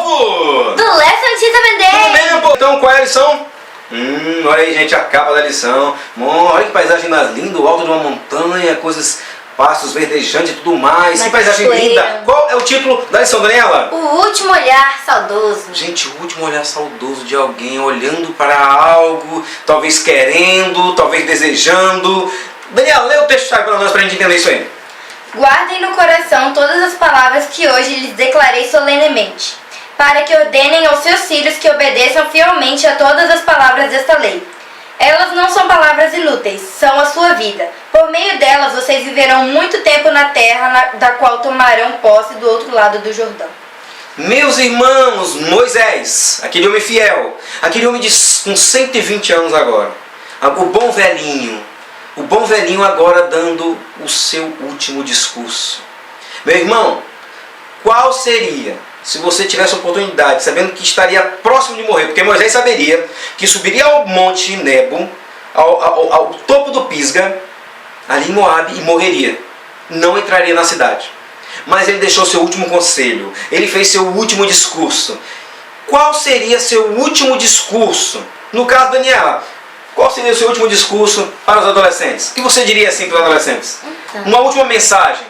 povo? Do Lesson Tita Tudo Vendei! bem, povo? Então, qual é a lição? Olha aí, gente, a capa da lição. Olha que paisagem mais linda, o alto de uma montanha, coisas, pastos verdejantes e tudo mais. Uma Que paisagem cachoeira. linda. Qual é o título da lição, Daniela? O último olhar saudoso. Gente, o último olhar saudoso de alguém olhando para algo, talvez querendo, talvez desejando. Daniela, lê o texto-chave para nós, para a gente entender isso aí. Guardem no coração todas as palavras que hoje lhes declarei solenemente, para que ordenem aos seus filhos que obedeçam fielmente a todas as palavras desta lei. Elas não são palavras inúteis, são a sua vida. Por meio delas vocês viverão muito tempo na terra da qual tomarão posse do outro lado do Jordão. Meus irmãos, Moisés, aquele homem fiel, aquele homem com 120 anos agora, o bom velhinho agora dando o seu último discurso. Meu irmão, qual seria, se você tivesse a oportunidade, sabendo que estaria próximo de morrer, porque Moisés saberia que subiria ao monte Nebo, ao topo do Pisga, ali em Moabe, e morreria, não entraria na cidade. Mas ele deixou seu último conselho, ele fez seu último discurso. Qual seria seu último discurso? No caso, Daniela, qual seria o seu último discurso para os adolescentes? O que você diria assim para os adolescentes? Então, Uma última mensagem.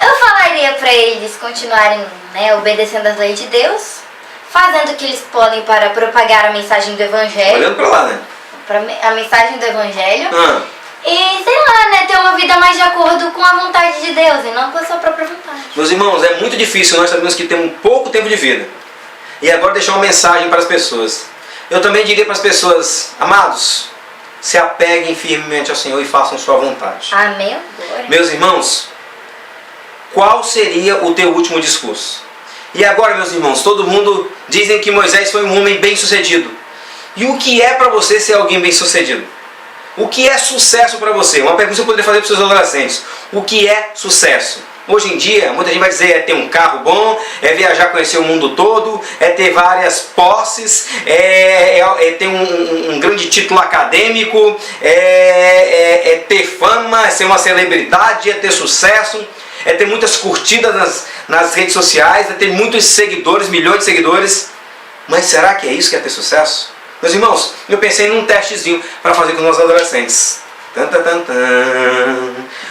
eu falaria para eles continuarem, obedecendo às leis de Deus, fazendo o que eles podem para propagar a mensagem do Evangelho, Olhando para lá, né? a mensagem do Evangelho, Ah, e sei lá, ter uma vida mais de acordo com a vontade de Deus e não com a sua própria vontade. meus irmãos, é muito difícil, nós sabemos que temos pouco tempo de vida. E agora deixar uma mensagem para as pessoas. Eu também diria para as pessoas, amados, se apeguem firmemente ao Senhor e façam sua vontade. Amém? Glória. Meus irmãos, qual seria o teu último discurso? E agora, meus irmãos, todo mundo dizem que Moisés foi um homem bem-sucedido. E o que é para você ser alguém bem-sucedido? O que é sucesso para você? Uma pergunta que eu poderia fazer para os seus adolescentes. O que é sucesso? Hoje em dia, muita gente vai dizer é ter um carro bom, é viajar, conhecer o mundo todo, é ter várias posses, é ter um grande título acadêmico, é ter fama, é ser uma celebridade, é ter sucesso, é ter muitas curtidas nas redes sociais, é ter muitos seguidores, milhões de seguidores. Mas será que é isso que é ter sucesso? Meus irmãos, eu pensei num testezinho para fazer com os nossos adolescentes.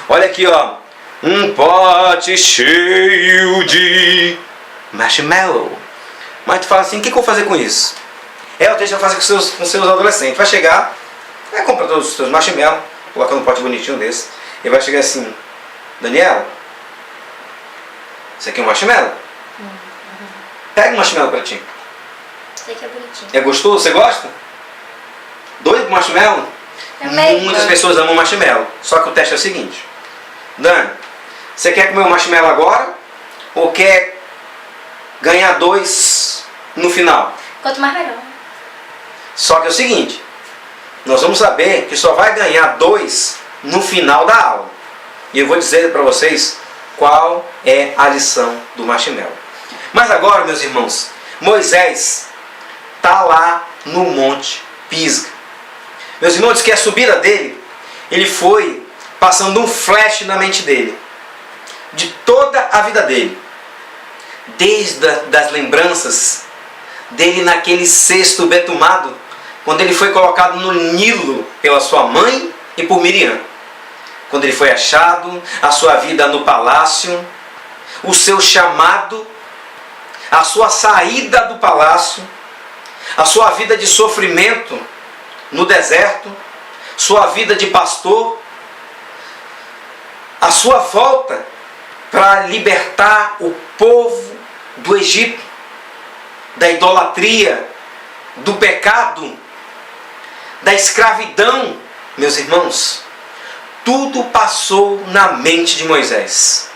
Olha aqui, ó. Um pote cheio de marshmallow. Mas tu fala assim, o que eu vou fazer com isso? O texto vai fazer com seus adolescentes. Vai chegar, vai comprar todos os seus marshmallow, colocar num pote bonitinho desse. E vai chegar assim, Daniela, isso aqui é um marshmallow? Pega um marshmallow pra ti. Isso aqui é bonitinho. É gostoso? Você gosta? Doido com marshmallow? Muitas pessoas amam marshmallow. Só que o teste é o seguinte. Dani, você quer comer o marshmallow agora? Ou quer ganhar 2 no final? Quanto mais melhor. Só que é o seguinte. Nós vamos saber que só vai ganhar 2 no final da aula. E eu vou dizer para vocês qual é a lição do marshmallow. Mas agora, meus irmãos, Moisés está lá no Monte Pisga. Meus irmãos, diz que a subida dele, ele foi passando um flash na mente dele, de toda a vida dele, desde das lembranças dele naquele cesto betumado, quando ele foi colocado no Nilo pela sua mãe e por Miriam, quando ele foi achado, a sua vida no palácio, o seu chamado, a sua saída do palácio, a sua vida de sofrimento no deserto, sua vida de pastor, a sua volta para libertar o povo do Egito, da idolatria, do pecado, da escravidão, meus irmãos. Tudo passou na mente de Moisés.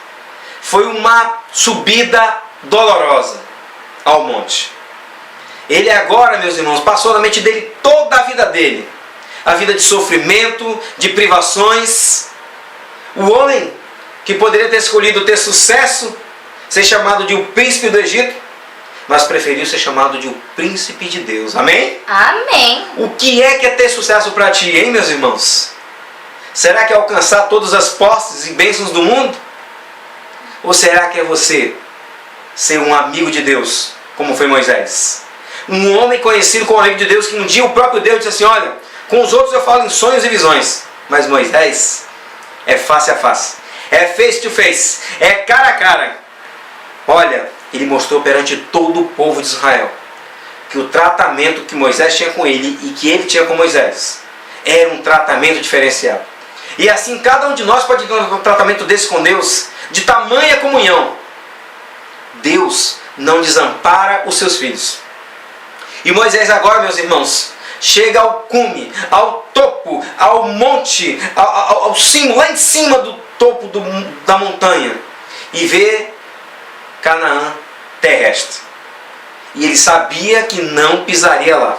Foi uma subida dolorosa ao monte. Ele agora, meus irmãos, passou na mente dele toda a vida dele. A vida de sofrimento, de privações. O homem que poderia ter escolhido ter sucesso, ser chamado de o príncipe do Egito, mas preferiu ser chamado de o príncipe de Deus. Amém? Amém. O que é ter sucesso para ti, hein, meus irmãos? Será que é alcançar todas as posses e bênçãos do mundo? Ou será que é você ser um amigo de Deus, como foi Moisés. Um homem conhecido como amigo de Deus, que um dia o próprio Deus disse assim, olha, com os outros eu falo em sonhos e visões, mas Moisés é face a face, é face to face, é cara a cara. Olha, ele mostrou perante todo o povo de Israel que o tratamento que Moisés tinha com ele e que ele tinha com Moisés era um tratamento diferenciado. E assim cada um de nós pode ter um tratamento desse com Deus, de tamanha comunhão. Deus não desampara os seus filhos. E Moisés agora, meus irmãos, chega ao cume, ao topo, ao monte, ao cimo, lá em cima do topo da montanha, e vê Canaã terrestre. E ele sabia que não pisaria lá.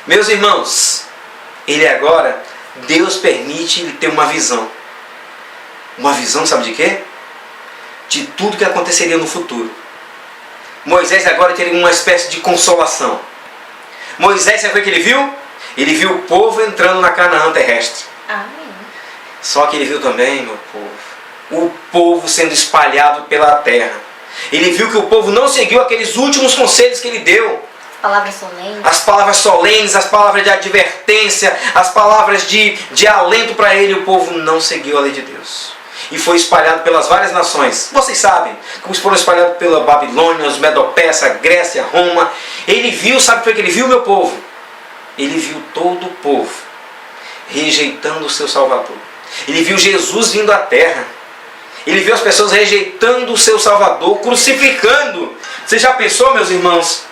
Meus irmãos, ele agora, Deus permite ele ter uma visão. Uma visão, sabe de quê? De tudo que aconteceria no futuro. Moisés agora teria uma espécie de consolação. Moisés, sabe o que ele viu? Ele viu o povo entrando na Canaã terrestre. Amém. Só que ele viu também, meu povo, o povo sendo espalhado pela terra. Ele viu que o povo não seguiu aqueles últimos conselhos que ele deu. Palavras solenes. As palavras solenes, as palavras de advertência, as palavras de alento para ele. O povo não seguiu a lei de Deus. E foi espalhado pelas várias nações. Vocês sabem, como foram espalhados pela Babilônia, os Medo-Persa, Grécia, Roma. Ele viu, sabe o que ele viu, meu povo? Ele viu todo o povo rejeitando o seu Salvador. Ele viu Jesus vindo à terra. Ele viu as pessoas rejeitando o seu Salvador, crucificando. Você já pensou, meus irmãos?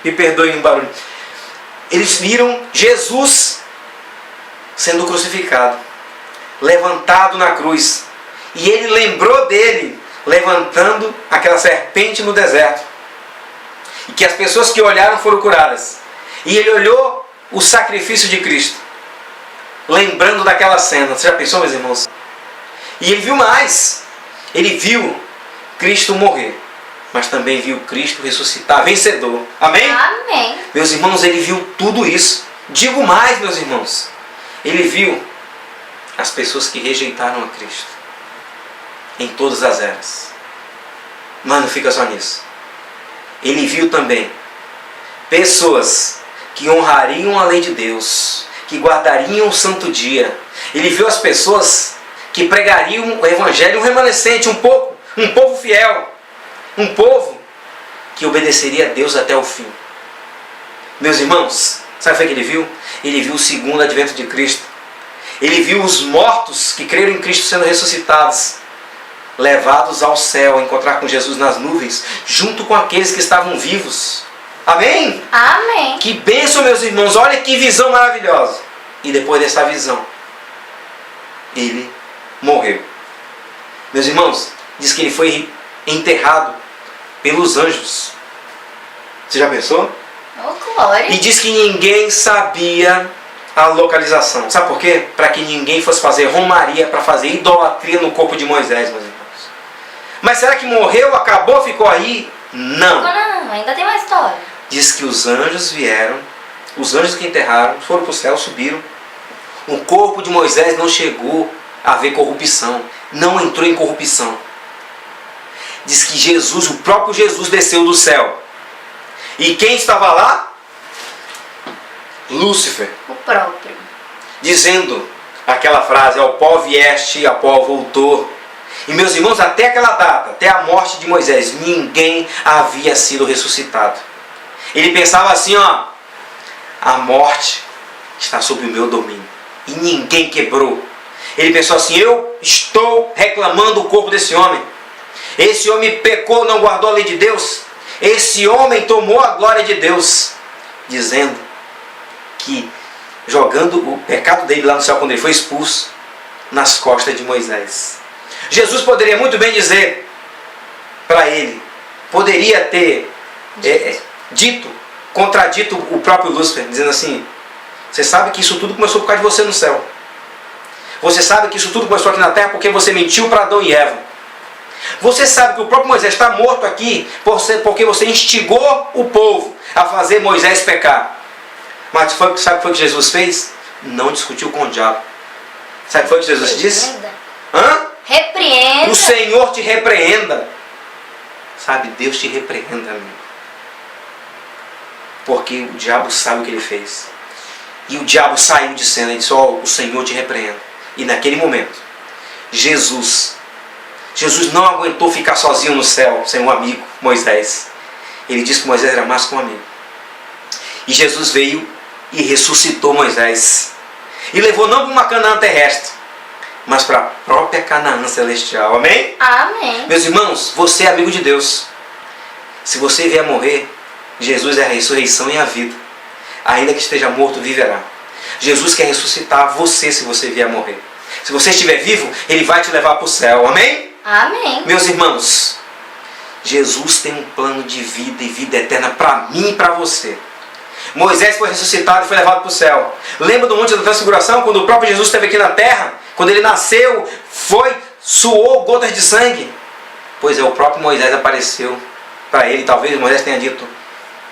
Me perdoem o barulho. Eles viram Jesus sendo crucificado, levantado na cruz. E ele lembrou dele, levantando aquela serpente no deserto. E que as pessoas que olharam foram curadas. E ele olhou o sacrifício de Cristo, lembrando daquela cena. Você já pensou, meus irmãos? E ele viu mais. Ele viu Cristo morrer, mas também viu Cristo ressuscitar, vencedor. Amém? Amém. Meus irmãos, ele viu tudo isso. Digo mais, meus irmãos. Ele viu as pessoas que rejeitaram a Cristo em todas as eras. Mas não fica só nisso. Ele viu também pessoas que honrariam a lei de Deus, que guardariam o santo dia. Ele viu as pessoas que pregariam o evangelho, um remanescente, um povo fiel, um povo que obedeceria a Deus até o fim. Meus irmãos, sabe o que ele viu? Ele viu o segundo advento de Cristo. Ele viu os mortos que creram em Cristo sendo ressuscitados, levados ao céu, a encontrar com Jesus nas nuvens, junto com aqueles que estavam vivos. Amém? Amém. Que bênção, meus irmãos, olha que visão maravilhosa. E depois dessa visão, ele morreu. Meus irmãos, diz que ele foi enterrado pelos anjos. Você já pensou? Oh, glória. E diz que ninguém sabia a localização. Sabe por quê? Para que ninguém fosse fazer romaria, para fazer idolatria no corpo de Moisés, meus irmãos. Mas será que morreu, acabou, ficou aí? Não. Não, ainda tem uma história. Diz que os anjos vieram, os anjos que enterraram, foram para o céu, subiram. O corpo de Moisés não chegou a ver corrupção, não entrou em corrupção. Diz que Jesus, o próprio Jesus, desceu do céu. E quem estava lá? Lúcifer. O próprio. Dizendo aquela frase, ao pó vieste, a pó voltou. E meus irmãos, até aquela data, até a morte de Moisés, ninguém havia sido ressuscitado. Ele pensava assim, ó, a morte está sob o meu domínio. E ninguém quebrou. Ele pensou assim, eu estou reclamando o corpo desse homem. Esse homem pecou, não guardou a lei de Deus. Esse homem tomou a glória de Deus. Dizendo que, jogando o pecado dele lá no céu, quando ele foi expulso, nas costas de Moisés. Jesus poderia muito bem dizer para ele, poderia ter contradito o próprio Lúcifer, dizendo assim, você sabe que isso tudo começou por causa de você no céu. Você sabe que isso tudo começou aqui na terra porque você mentiu para Adão e Eva. Você sabe que o próprio Moisés está morto aqui porque você instigou o povo a fazer Moisés pecar. Mas sabe o que foi que Jesus fez? Não discutiu com o diabo. Sabe o que foi que Jesus disse? Hã? Repreenda. O Senhor te repreenda. Sabe, Deus te repreenda, amigo. Porque o diabo sabe o que ele fez. E o diabo saiu de cena e disse: ó, o Senhor te repreenda. E naquele momento, Jesus não aguentou ficar sozinho no céu, sem um amigo, Moisés. Ele disse que Moisés era mais que um amigo. E Jesus veio e ressuscitou Moisés. E levou não para uma Canaã terrestre, mas para a própria Canaã celestial. Amém? Amém. Meus irmãos, você é amigo de Deus. Se você vier morrer, Jesus é a ressurreição e a vida. Ainda que esteja morto, viverá. Jesus quer ressuscitar você se você vier morrer. Se você estiver vivo, Ele vai te levar para o céu. Amém? Amém. Meus irmãos, Jesus tem um plano de vida e vida eterna para mim e para você. Moisés foi ressuscitado e foi levado para o céu. Lembra do Monte da Transfiguração, quando o próprio Jesus esteve aqui na terra? Quando ele nasceu, suou gotas de sangue. Pois é, o próprio Moisés apareceu para ele. Talvez Moisés tenha dito: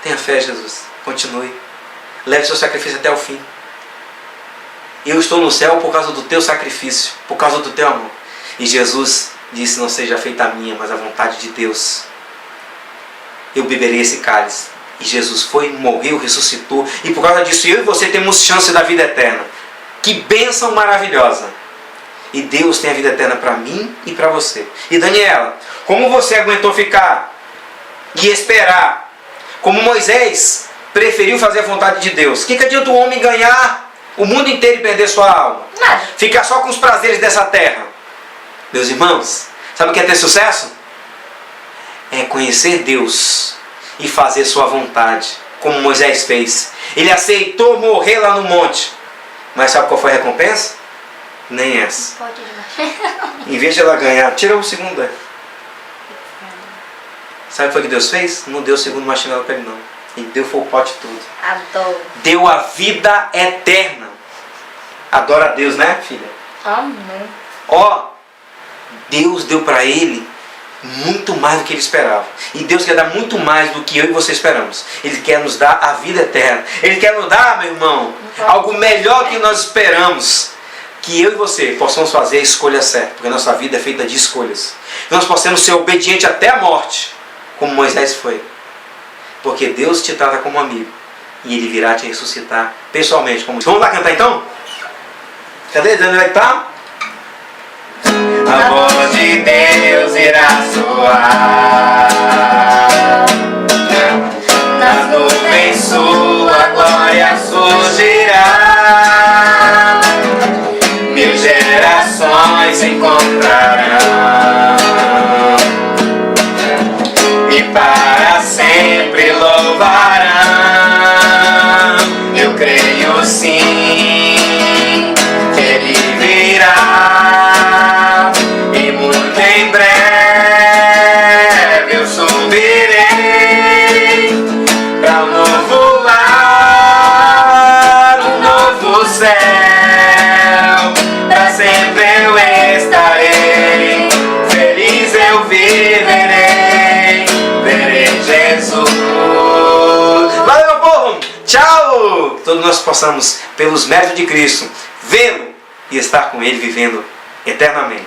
tenha fé, Jesus, continue, leve seu sacrifício até o fim. Eu estou no céu por causa do teu sacrifício, por causa do teu amor. E Jesus disse: não seja feita a minha, mas a vontade de Deus. Eu beberei esse cálice. E Jesus foi, morreu, ressuscitou. E por causa disso, eu e você temos chance da vida eterna. Que bênção maravilhosa. E Deus tem a vida eterna para mim e para você. E Daniela, como você aguentou ficar e esperar? Como Moisés preferiu fazer a vontade de Deus. O que adianta o homem ganhar o mundo inteiro e perder sua alma? Nada. Ficar só com os prazeres dessa terra. Meus irmãos, sabe o que é ter sucesso? É conhecer Deus e fazer sua vontade, como Moisés fez. Ele aceitou morrer lá no monte. Mas sabe qual foi a recompensa? Nem essa. Pode ir. Em vez de ela ganhar, tira o segundo. Sabe o que foi que Deus fez? Não deu o segundo marshmallow para ele, não. Ele deu foi o pote todo. Adoro. Deu a vida eterna. Adora a Deus, né, filha? Amém. Ó, Deus deu para ele muito mais do que ele esperava. E Deus quer dar muito mais do que eu e você esperamos. Ele quer nos dar a vida eterna. Ele quer nos dar, meu irmão, algo melhor que nós esperamos. Que eu e você possamos fazer a escolha certa. Porque a nossa vida é feita de escolhas. Que nós possamos ser obedientes até a morte, como Moisés foi. Porque Deus te trata como amigo. E Ele virá te ressuscitar pessoalmente. Vamos lá cantar então? Cadê? Onde vai estar? A voz de Deus irá soar, nas nuvens sua glória surgirá, 1000 gerações se encontrarão e para sempre louvarão. Eu creio sim que Ele virá, e muito em breve eu subirei para um novo lar, um novo céu. Para sempre eu estarei, feliz eu viverei, verei Jesus. Valeu, povo! Tchau! Todos nós possamos, pelos méritos de Cristo, vê-lo e estar com Ele vivendo eternamente.